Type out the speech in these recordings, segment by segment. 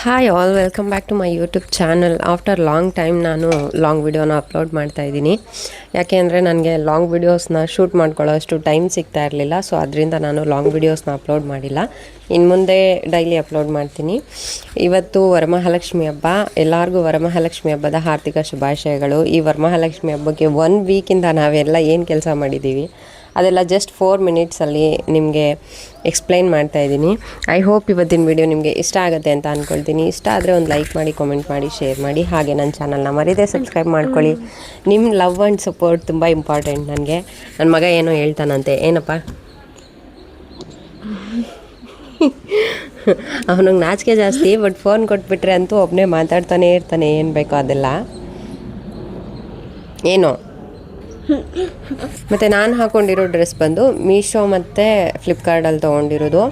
Hi all welcome back to my YouTube channel. After long time ನಾನು long ವಿಡಿಯೋನ upload ಮಾಡ್ತಾ ಇದ್ದೀನಿ. ಯಾಕೆ ಅಂದರೆ ನನಗೆ ಲಾಂಗ್ ವಿಡಿಯೋಸ್ನ ಶೂಟ್ ಮಾಡ್ಕೊಳ್ಳೋ ಅಷ್ಟು ಟೈಮ್ ಸಿಗ್ತಾ ಇರಲಿಲ್ಲ. ಸೊ ಅದರಿಂದ ನಾನು ಲಾಂಗ್ ವಿಡಿಯೋಸ್ನ ಅಪ್ಲೋಡ್ ಮಾಡಿಲ್ಲ. ಇನ್ನು ಮುಂದೆ ಡೈಲಿ ಅಪ್ಲೋಡ್ ಮಾಡ್ತೀನಿ. ಇವತ್ತು ವರಮಹಾಲಕ್ಷ್ಮಿ ಹಬ್ಬ. ಎಲ್ಲರಿಗೂ ವರಮಹಾಲಕ್ಷ್ಮಿ ಹಬ್ಬದ ಹಾರ್ದಿಕ ಶುಭಾಶಯಗಳು. ಈ ವರಮಹಾಲಕ್ಷ್ಮಿ ಹಬ್ಬಕ್ಕೆ 1 ವೀಕಿಂದ ನಾವೆಲ್ಲ ಏನು ಕೆಲಸ ಮಾಡಿದ್ದೀವಿ ಅದೆಲ್ಲ ಜಸ್ಟ್ 4 ಮಿನಿಟ್ಸಲ್ಲಿ ನಿಮಗೆ ಎಕ್ಸ್ಪ್ಲೈನ್ ಮಾಡ್ತಾಯಿದ್ದೀನಿ. ಐ ಹೋಪ್ ಇವತ್ತಿನ ವಿಡಿಯೋ ನಿಮಗೆ ಇಷ್ಟ ಆಗುತ್ತೆ ಅಂತ ಅಂದ್ಕೊಳ್ತೀನಿ. ಇಷ್ಟ ಆದರೆ ಒಂದು ಲೈಕ್ ಮಾಡಿ, ಕಾಮೆಂಟ್ ಮಾಡಿ, ಶೇರ್ ಮಾಡಿ. ಹಾಗೆ ನನ್ನ ಚಾನಲ್ನ ಮರೀದೆ ಸಬ್ಸ್ಕ್ರೈಬ್ ಮಾಡ್ಕೊಳ್ಳಿ. ನಿಮ್ಮ ಲವ್ ಆ್ಯಂಡ್ ಸಪೋರ್ಟ್ ತುಂಬ ಇಂಪಾರ್ಟೆಂಟ್ ನನಗೆ. ನನ್ನ ಮಗ ಏನೋ ಹೇಳ್ತಾನಂತೆ. ಏನಪ್ಪ? ಅವನಿಗೆ ನಾಚಿಕೆ ಜಾಸ್ತಿ, ಬಟ್ ಫೋನ್ ಕೊಟ್ಬಿಟ್ರೆ ಅಂತೂ ಒಬ್ಬನೇ ಮಾತಾಡ್ತಾನೆ ಇರ್ತಾನೆ, ಏನು ಬೇಕೋ ಅದೆಲ್ಲ. ಏನೋ ಮತ್ತು ನಾನು ಹಾಕ್ಕೊಂಡಿರೋ ಡ್ರೆಸ್ ಬಂದು ಮೀಶೋ ಮತ್ತು ಫ್ಲಿಪ್ಕಾರ್ಟಲ್ಲಿ ತೊಗೊಂಡಿರೋದು.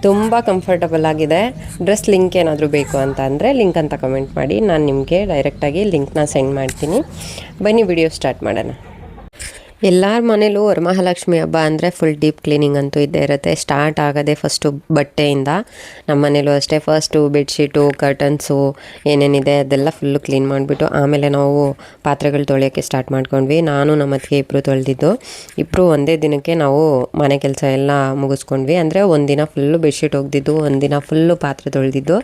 ತುಂಬ ಕಂಫರ್ಟಬಲ್ ಆಗಿದೆ. ಡ್ರೆಸ್ ಲಿಂಕ್ ಏನಾದರೂ ಬೇಕು ಅಂತ ಅಂದರೆ ಲಿಂಕ್ ಅಂತ ಕಮೆಂಟ್ ಮಾಡಿ, ನಾನು ನಿಮಗೆ ಡೈರೆಕ್ಟಾಗಿ ಲಿಂಕ್ನ ಸೆಂಡ್ ಮಾಡ್ತೀನಿ. ಬನ್ನಿ ವಿಡಿಯೋ ಸ್ಟಾರ್ಟ್ ಮಾಡೋಣ. ಎಲ್ಲರ ಮನೇಲೂ ವರಮಹಾಲಕ್ಷ್ಮಿ ಹಬ್ಬ ಅಂದರೆ ಫುಲ್ ಡೀಪ್ ಕ್ಲೀನಿಂಗ್ ಅಂತೂ ಇದ್ದೇ ಇರುತ್ತೆ. ಸ್ಟಾರ್ಟ್ ಆಗೋದೇ ಫಸ್ಟು ಬಟ್ಟೆಯಿಂದ. ನಮ್ಮ ಮನೇಲೂ ಅಷ್ಟೇ. ಫಸ್ಟು ಬೆಡ್ಶೀಟು, ಕರ್ಟನ್ಸು ಏನೇನಿದೆ ಅದೆಲ್ಲ ಫುಲ್ಲು ಕ್ಲೀನ್ ಮಾಡಿಬಿಟ್ಟು ಆಮೇಲೆ ನಾವು ಪಾತ್ರೆಗಳು ತೊಳೆಯೋಕ್ಕೆ ಸ್ಟಾರ್ಟ್ ಮಾಡ್ಕೊಂಡ್ವಿ. ನಾನು ನಮ್ಮ ಅತ್ತಿಗೆ ಇಬ್ಬರು ತೊಳೆದಿದ್ದು. ಇಬ್ಬರು ಒಂದೇ ದಿನಕ್ಕೆ ನಾವು ಮನೆ ಕೆಲಸ ಎಲ್ಲ ಮುಗಿಸ್ಕೊಂಡ್ವಿ. ಅಂದರೆ ಒಂದಿನ ಫುಲ್ಲು ಬೆಡ್ಶೀಟ್ ಒಗೆದಿದ್ದು, ಒಂದಿನ ಫುಲ್ಲು ಪಾತ್ರೆ ತೊಳೆದಿದ್ದು,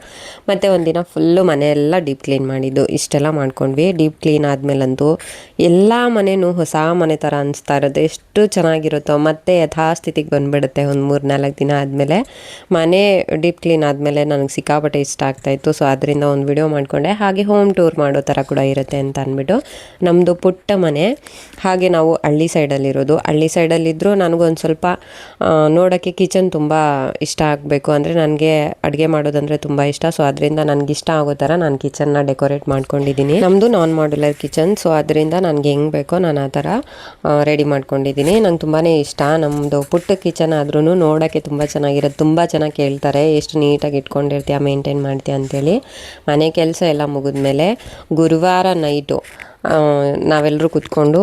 ಮತ್ತು ಒಂದಿನ ಫುಲ್ಲು ಮನೆಯೆಲ್ಲ ಡೀಪ್ ಕ್ಲೀನ್ ಮಾಡಿದ್ದು. ಇಷ್ಟೆಲ್ಲ ಮಾಡ್ಕೊಂಡ್ವಿ. ಡೀಪ್ ಕ್ಲೀನ್ ಆದಮೇಲಂತೂ ಎಲ್ಲ ಮನೆಯೂ ಹೊಸ ಮನೆ ಥರ ಅನಿಸ್ತಾ ಇರೋದು. ಎಷ್ಟು ಚೆನ್ನಾಗಿರುತ್ತೋ. ಮತ್ತೆ ಯಥಾಸ್ಥಿತಿಗೆ ಬಂದುಬಿಡುತ್ತೆ ಒಂದು 3-4 ದಿನ ಆದಮೇಲೆ. ಮನೆ ಡೀಪ್ ಕ್ಲೀನ್ ಆದಮೇಲೆ ನನಗೆ ಸಿಕ್ಕಾಪಟ್ಟೆ ಇಷ್ಟ ಆಗ್ತಾಯಿತ್ತು. ಸೊ ಅದರಿಂದ ಒಂದು ವಿಡಿಯೋ ಮಾಡಿಕೊಂಡೆ. ಹಾಗೆ ಹೋಮ್ ಟೂರ್ ಮಾಡೋ ಥರ ಕೂಡ ಇರುತ್ತೆ ಅಂತ ಅಂದ್ಬಿಟ್ಟು. ನಮ್ಮದು ಪುಟ್ಟ ಮನೆ. ಹಾಗೆ ನಾವು ಹಳ್ಳಿ ಸೈಡಲ್ಲಿರೋದು. ಹಳ್ಳಿ ಸೈಡಲ್ಲಿದ್ದರೂ ನನಗೊಂದು ಸ್ವಲ್ಪ ನೋಡೋಕ್ಕೆ ಕಿಚನ್ ತುಂಬ ಇಷ್ಟ ಆಗಬೇಕು. ಅಂದರೆ ನನಗೆ ಅಡುಗೆ ಮಾಡೋದಂದರೆ ತುಂಬ ಇಷ್ಟ. ಸೊ ಅದರಿಂದ ನನಗಿಷ್ಟ ಆಗೋ ಥರ ನಾನು ಕಿಚನ್ನ ಡೆಕೋರೇಟ್ ಮಾಡ್ಕೊಂಡಿದ್ದೀನಿ. ನಮ್ಮದು ನಾನ್ ಮಾಡ್ಯುಲರ್ ಕಿಚನ್. ಸೊ ಅದರಿಂದ ನನಗೆ ಹೆಂಗೆ ಬೇಕೋ ನಾನು ಆ ಥರ ರೆಡಿ ಮಾಡ್ಕೊಂಡಿದ್ದೀನಿ. ನಂಗೆ ತುಂಬಾ ಇಷ್ಟ. ನಮ್ಮದು ಪುಟ್ಟ ಕಿಚನ್ ಆದ್ರೂ ನೋಡೋಕ್ಕೆ ತುಂಬ ಚೆನ್ನಾಗಿರುತ್ತೆ. ತುಂಬ ಚೆನ್ನಾಗಿ ಕೇಳ್ತಾರೆ, ಎಷ್ಟು ನೀಟಾಗಿ ಇಟ್ಕೊಂಡಿರ್ತೀಯ, ಮೇಂಟೈನ್ ಮಾಡ್ತೀಯ ಅಂತೇಳಿ. ಮನೆ ಕೆಲಸ ಎಲ್ಲ ಮುಗಿದ್ಮೇಲೆ ಗುರುವಾರ ನೈಟು ನಾವೆಲ್ಲರೂ ಕೂತ್ಕೊಂಡು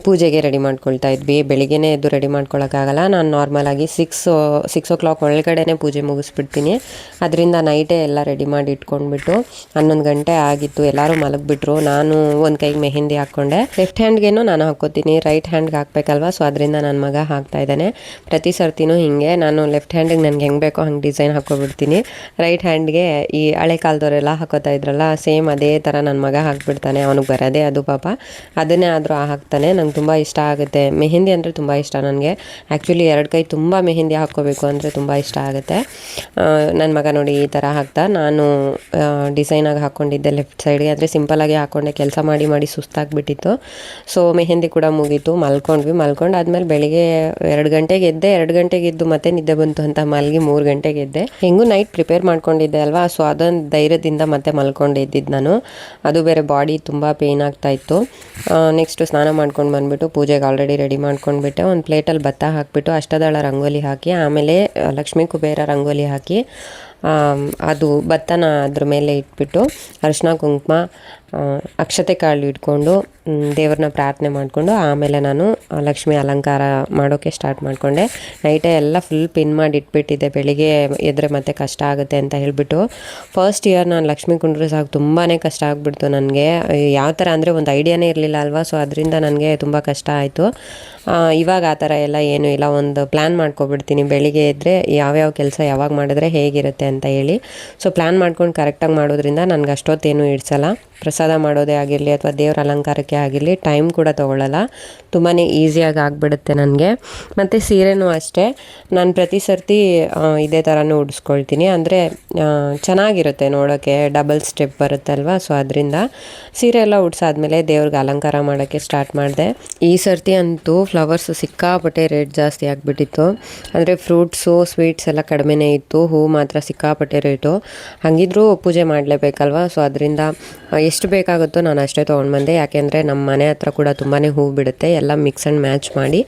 ಪೂಜೆಗೆ ರೆಡಿ ಮಾಡ್ಕೊಳ್ತಾ ಇದ್ವಿ. ಬೆಳಿಗ್ಗೆನೇ ಎದ್ದು ರೆಡಿ ಮಾಡ್ಕೊಳಕ್ಕಾಗಲ್ಲ. ನಾನು ನಾರ್ಮಲಾಗಿ 6 o'clock ಒಳಗಡೆ ಪೂಜೆ ಮುಗಿಸ್ಬಿಡ್ತೀನಿ. ಅದರಿಂದ ನೈಟೇ ಎಲ್ಲ ರೆಡಿ ಮಾಡಿ ಇಟ್ಕೊಂಡ್ಬಿಟ್ಟು 11 ಗಂಟೆ ಆಗಿತ್ತು. ಎಲ್ಲರೂ ಮಲಗಿಬಿಟ್ರು. ನಾನು ಒಂದು ಕೈಗೆ ಮೆಹಂದಿ ಹಾಕ್ಕೊಂಡೆ. ಲೆಫ್ಟ್ ಹ್ಯಾಂಡ್ಗೇನೋ ನಾನು ಹಾಕ್ಕೋತೀನಿ, ರೈಟ್ ಹ್ಯಾಂಡ್ಗೆ ಹಾಕ್ಬೇಕಲ್ವ. ಸೊ ಅದರಿಂದ ನನ್ನ ಮಗ ಹಾಕ್ತಾ ಇದ್ದಾನೆ. ಪ್ರತಿ ಸರ್ತಿನೂ ಹಿಂಗೆ ನಾನು ಲೆಫ್ಟ್ ಹ್ಯಾಂಡಿಗೆ ನನಗೆ ಹೆಂಗೆ ಬೇಕೋ ಹಂಗೆ ಡಿಸೈನ್ ಹಾಕ್ಕೊಬಿಡ್ತೀನಿ. ರೈಟ್ ಹ್ಯಾಂಡ್ಗೆ ಈ ಹಳೆ ಕಾಲದವರೆಲ್ಲ ಹಾಕೋತಾ ಇದ್ರಲ್ಲ, ಸೇಮ್ ಅದೇ ಥರ ನನ್ನ ಮಗ ಹಾಕ್ಬಿಡ್ತಾನೆ. ಅವನಿಗೆ ಬರೋದೇ ಅದು ಪಾಪ. ಅದನ್ನೇ ಆದರೂ ಹಾಕ್ತಾನೆ. ನಂಗೆ ತುಂಬ ಇಷ್ಟ ಆಗುತ್ತೆ. ಮೆಹಂದಿ ಅಂದರೆ ತುಂಬ ಇಷ್ಟ ನನಗೆ. ಆ್ಯಕ್ಚುಲಿ 2 ಕೈ ತುಂಬ ಮೆಹಂದಿ ಹಾಕ್ಕೋಬೇಕು ಅಂದರೆ ತುಂಬ ಇಷ್ಟ ಆಗುತ್ತೆ. ನನ್ನ ಮಗ ನೋಡಿ ಈ ಥರ ಹಾಕ್ತಾ. ನಾನು ಡಿಸೈನಾಗಿ ಹಾಕ್ಕೊಂಡಿದ್ದೆ ಲೆಫ್ಟ್ ಸೈಡ್ಗೆ. ಆದರೆ ಸಿಂಪಲಾಗಿ ಹಾಕ್ಕೊಂಡೆ. ಕೆಲಸ ಮಾಡಿ ಮಾಡಿ ಸುಸ್ತಾಗಿಬಿಟ್ಟಿತ್ತು. ಸೊ ಮೆಹಂದಿ ಕೂಡ ಮುಗೀತು. ಮಲ್ಕೊಂಡು ಆದಮೇಲೆ ಬೆಳಿಗ್ಗೆ 2 ಗಂಟೆಗೆ ಎದ್ದೆ. 2 ಗಂಟೆಗೆ ಎದ್ದು ಮತ್ತೆ ನಿದ್ದೆ ಬಂತು ಅಂತ ಮಲಗಿ 3 ಗಂಟೆಗೆ ಎದ್ದೆ. ಹೆಂಗೂ ನೈಟ್ ಪ್ರಿಪೇರ್ ಮಾಡ್ಕೊಂಡಿದ್ದೆ ಅಲ್ವಾ. ಸೊ ಅದೊಂದು ಧೈರ್ಯದಿಂದ ಮತ್ತೆ ಮಲ್ಕೊಂಡು ಎದ್ದಿದ್ದು ನಾನು. ಅದು ಬೇರೆ ಬಾಡಿ ತುಂಬ ಪೇಯ್ನ್ ಆಗ್ತಾಯಿತ್ತು. ನೆಕ್ಸ್ಟು ಸ್ನಾನ ಮಾಡ್ಕೊಂಡು ಬಂದುಬಿಟ್ಟು ಪೂಜೆಗೆ ಆಲ್ರೆಡಿ ರೆಡಿ ಮಾಡ್ಕೊಂಡ್ಬಿಟ್ಟೆ. ಒಂದು ಪ್ಲೇಟಲ್ಲಿ ಭತ್ತ ಹಾಕಿಬಿಟ್ಟು ಅಷ್ಟದಳ ರಂಗೋಲಿ ಹಾಕಿ, ಆಮೇಲೆ ಲಕ್ಷ್ಮೀ ಕುಬೇರ ರಂಗೋಲಿ ಹಾಕಿ, ಅದು ಭತ್ತನ ಅದ್ರ ಮೇಲೆ ಇಟ್ಬಿಟ್ಟು ಅರಿಶಿನ ಕುಂಕುಮ ಅಕ್ಷತೆ ಕಾಳು ಇಟ್ಕೊಂಡು ದೇವ್ರನ್ನ ಪ್ರಾರ್ಥನೆ ಮಾಡಿಕೊಂಡು ಆಮೇಲೆ ನಾನು ಲಕ್ಷ್ಮಿ ಅಲಂಕಾರ ಮಾಡೋಕ್ಕೆ ಸ್ಟಾರ್ಟ್ ಮಾಡಿಕೊಂಡೆ. ನೈಟೇ ಎಲ್ಲ ಫುಲ್ ಪಿನ್ ಮಾಡಿ ಇಟ್ಬಿಟ್ಟಿದ್ದೆ. ಬೆಳಿಗ್ಗೆ ಎದ್ರೆ ಮತ್ತೆ ಕಷ್ಟ ಆಗುತ್ತೆ ಅಂತ ಹೇಳಿಬಿಟ್ಟು. ಫಸ್ಟ್ ಇಯರ್ ನಾನು ಲಕ್ಷ್ಮಿ ಕುಂಡ್ರಿಸಾಗ ತುಂಬಾ ಕಷ್ಟ ಆಗಿಬಿಡ್ತು ನನಗೆ. ಯಾವ ಥರ ಅಂದರೆ ಒಂದು ಐಡಿಯಾನೇ ಇರಲಿಲ್ಲ ಅಲ್ವಾ. ಸೊ ಅದರಿಂದ ನನಗೆ ತುಂಬ ಕಷ್ಟ ಆಯಿತು. ಇವಾಗ ಆ ಥರ ಎಲ್ಲ ಏನೂ ಇಲ್ಲ. ಒಂದು ಪ್ಲ್ಯಾನ್ ಮಾಡ್ಕೊಬಿಡ್ತೀನಿ. ಬೆಳಿಗ್ಗೆ ಎದ್ದರೆ ಯಾವ್ಯಾವ ಕೆಲಸ ಯಾವಾಗ ಮಾಡಿದ್ರೆ ಹೇಗಿರುತ್ತೆ ಅಂತ ಹೇಳಿ. ಸೊ ಪ್ಲ್ಯಾನ್ ಮಾಡ್ಕೊಂಡು ಕರೆಕ್ಟಾಗಿ ಮಾಡೋದ್ರಿಂದ ನನಗೆ ಅಷ್ಟೊತ್ತೇನು ಇಡ್ಸಲ್ಲ. ಪ್ರಸಾದ ಮಾಡೋದೇ ಆಗಿರಲಿ ಅಥವಾ ದೇವ್ರ ಅಲಂಕಾರಕ್ಕೆ ಆಗಿರಲಿ ಟೈಮ್ ಕೂಡ ತೊಗೊಳ್ಳಲ್ಲ. ತುಂಬಾ ಈಸಿಯಾಗಿ ಆಗಿಬಿಡುತ್ತೆ ನನಗೆ. ಮತ್ತು ಸೀರೆನೂ ಅಷ್ಟೇ. ನಾನು ಪ್ರತಿ ಸರ್ತಿ ಇದೇ ಥರನೂ ಉಡಿಸ್ಕೊಳ್ತೀನಿ. ಅಂದರೆ ಚೆನ್ನಾಗಿರುತ್ತೆ ನೋಡೋಕ್ಕೆ. Double step ಬರುತ್ತಲ್ವ. ಸೊ ಅದರಿಂದ ಸೀರೆ ಎಲ್ಲ ಉಡ್ಸಾದ್ಮೇಲೆ ದೇವ್ರಿಗೆ ಅಲಂಕಾರ ಮಾಡೋಕ್ಕೆ ಸ್ಟಾರ್ಟ್ ಮಾಡಿದೆ. ಈ ಸರ್ತಿ ಅಂತೂ ಫ್ಲವರ್ಸು ಸಿಕ್ಕಾಪಟ್ಟೆ ರೇಟ್ ಜಾಸ್ತಿ ಆಗಿಬಿಟ್ಟಿತ್ತು. ಅಂದರೆ ಫ್ರೂಟ್ಸು, ಸ್ವೀಟ್ಸ್ ಎಲ್ಲ ಕಡಿಮೆನೇ ಇತ್ತು. ಹೂ ಮಾತ್ರ ಸಿಕ್ಕಾಪಟ್ಟೆ ರೇಟು. ಹಾಗಿದ್ರೂ ಪೂಜೆ ಮಾಡಲೇಬೇಕಲ್ವ. ಸೊ ಅದರಿಂದ ಎಷ್ಟು ಬೇಕಾಗುತ್ತೋ ನಾನು ಅಷ್ಟೇ ತೊಗೊಂಡು ಬಂದೆ. ಯಾಕೆಂದರೆ ನಮ್ಮ ಮನೆ ಹತ್ರ ಕೂಡ ತುಂಬಾ ಹೂ ಬಿಡುತ್ತೆ. ಎಲ್ಲ ಮಿಕ್ಸ್ ಆ್ಯಂಡ್ ಮ್ಯಾಚ್ ಮಾಡಿ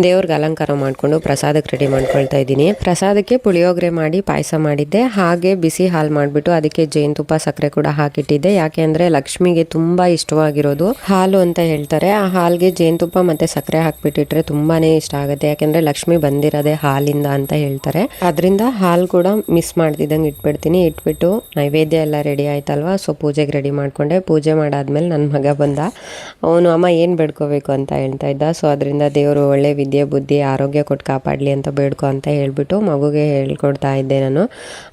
ದೇವ್ರಿಗೆ ಅಲಂಕಾರ ಮಾಡಿಕೊಂಡು ಪ್ರಸಾದಕ್ಕೆ ರೆಡಿ ಮಾಡ್ಕೊಳ್ತಾ ಇದ್ದೀನಿ. ಪ್ರಸಾದಕ್ಕೆ ಪುಳಿಯೋಗರೆ ಮಾಡಿ ಪಾಯಸ ಮಾಡಿದ್ದೆ. ಹಾಗೆ ಬಿಸಿ ಹಾಲು ಮಾಡಿಬಿಟ್ಟು ಅದಕ್ಕೆ ಜೇನುತುಪ್ಪ ಸಕ್ಕರೆ ಕೂಡ ಹಾಕಿಟ್ಟಿದ್ದೆ. ಯಾಕೆ ಅಂದರೆ ಲಕ್ಷ್ಮಿಗೆ ತುಂಬ ಇಷ್ಟವಾಗಿರೋದು ಹಾಲು ಅಂತ ಹೇಳ್ತಾರೆ. ಆ ಹಾಲಿಗೆ ಜೇನುತುಪ್ಪ ಮತ್ತು ಸಕ್ಕರೆ ಹಾಕಿಬಿಟ್ಟಿಟ್ರೆ ತುಂಬಾ ಇಷ್ಟ ಆಗುತ್ತೆ. ಯಾಕೆಂದರೆ ಲಕ್ಷ್ಮಿ ಬಂದಿರೋದೇ ಹಾಲಿಂದ ಅಂತ ಹೇಳ್ತಾರೆ. ಅದರಿಂದ ಹಾಲು ಕೂಡ ಮಿಸ್ ಮಾಡ್ತಿದ್ದಂಗೆ ಇಟ್ಬಿಟ್ಟು ನೈವೇದ್ಯ ಎಲ್ಲ ರೆಡಿ ಆಯ್ತಲ್ವ. ಸೊ ಪೂಜೆಗೆ ರೆಡಿ ಮಾಡಿಕೊಂಡೆ. ಪೂಜೆ ಮಾಡಾದ್ಮೇಲೆ ನನ್ನ ಮಗ ಬಂದ. ಅವನು ಅಮ್ಮ ಏನು ಬೇಡ್ಕೋಬೇಕು ಅಂತ ಹೇಳ್ತಾ ಇದ್ದ. ಸೊ ಅದರಿಂದ ದೇವರು ಒಳ್ಳೆ ವಿದ್ಯೆ ಬುದ್ಧಿ ಆರೋಗ್ಯ ಕೊಟ್ಟು ಕಾಪಾಡಲಿ ಅಂತ ಬೇಡ್ಕೊ ಅಂತ ಹೇಳ್ಬಿಟ್ಟು ಮಗುಗೆ ಹೇಳ್ಕೊಡ್ತಾ ಇದ್ದೆ ನಾನು.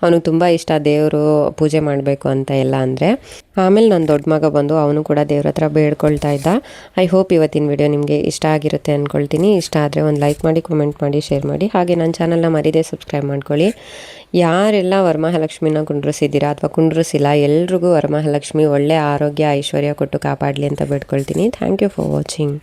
ಅವನಿಗೆ ತುಂಬ ಇಷ್ಟ ದೇವರು ಪೂಜೆ ಮಾಡಬೇಕು ಅಂತ ಎಲ್ಲ ಅಂದರೆ. ಆಮೇಲೆ ನನ್ನ ದೊಡ್ಡ ಮಗ ಬಂದು ಅವನು ಕೂಡ ದೇವ್ರ ಹತ್ರ ಬೇಡ್ಕೊಳ್ತಾ ಇದ್ದ. ಐ ಹೋಪ್ ಇವತ್ತಿನ ವಿಡಿಯೋ ನಿಮಗೆ ಇಷ್ಟ ಆಗಿರುತ್ತೆ ಅಂದ್ಕೊಳ್ತೀನಿ. ಇಷ್ಟ ಆದರೆ ಒಂದು ಲೈಕ್ ಮಾಡಿ, ಕಮೆಂಟ್ ಮಾಡಿ, ಶೇರ್ ಮಾಡಿ. ಹಾಗೆ ನನ್ನ ಚಾನಲ್ನ ಮರೀದೆ ಸಬ್ಸ್ಕ್ರೈಬ್ ಮಾಡ್ಕೊಳ್ಳಿ. ಯಾರೆಲ್ಲ ವರಮಹಾಲಕ್ಷ್ಮಿನ ಕುಂಡ್ರಿಸಿದ್ದೀರಾ ಅಥವಾ ಕುಂಡ್ರಿಸಿಲ್ಲ ಎಲ್ರಿಗೂ ವರಮಹಾಲಕ್ಷ್ಮಿ ಒಳ್ಳೆ ಆರೋಗ್ಯ ಐಶ್ವರ್ಯ ಕೊಟ್ಟು ಕಾಪಾಡಲಿ ಅಂತ ಬೇಡ್ಕೊಳ್ತೀನಿ. Thank you for watching.